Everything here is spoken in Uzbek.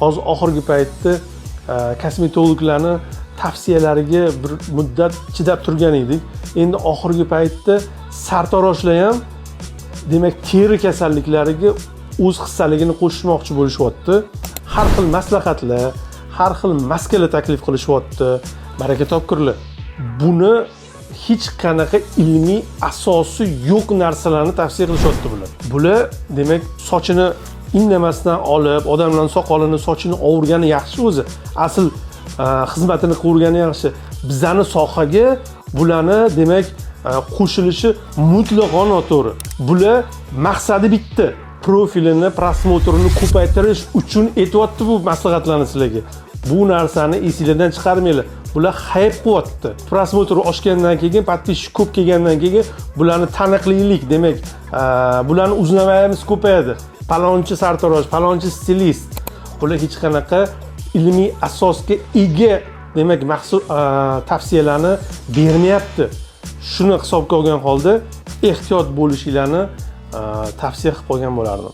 hozir oxirgi paytda kosmetologlarni tavsiyalariga bir muddat chidab turgan edik. Endi oxirgi paytda sartaroshlar ham demak teri kasalliklariga o'z hissaligini qo'shmoqchi bo'lishyapti. Har xil maslahatlar, har xil maskalar taklif qilishyapti. Baraka topkurlar. Buni hech qanaqa ilmiy asosi yo'q narsalarni tavsiya qilishyapti bular. Bular demak sochini indamasdan olib, odamlarning soqolini, sochini ovurgani yaxshi o'zi. Asl xizmatini qilgani yaxshi. Bizani sohaga bularni demak qo'shilishi mutlaqo noto'g'ri. Bular maqsadi bitta. Profilini, prosmotrini ko'paytirish uchun aytayapti bu maslahatlarni sizlarga. Bu narsani esingizdan chiqarmanglar. Bular hype qilyapti. Prosmotr oshgandan keyin, podpисчик ko'p kelgandan keyin bularni taniqlilik, demak, bularni uznamayimiz ko'payadi. Palonchi sartarosh, palonchi stilist. Bular hech qanaqa ilmiy asosga ega, demak, mahsul tavsiyalarni bermayapti. Shuni hisobga olgan holda ehtiyot bo'lishinglarni tavsiya qilib qo'ygan bo'lardim.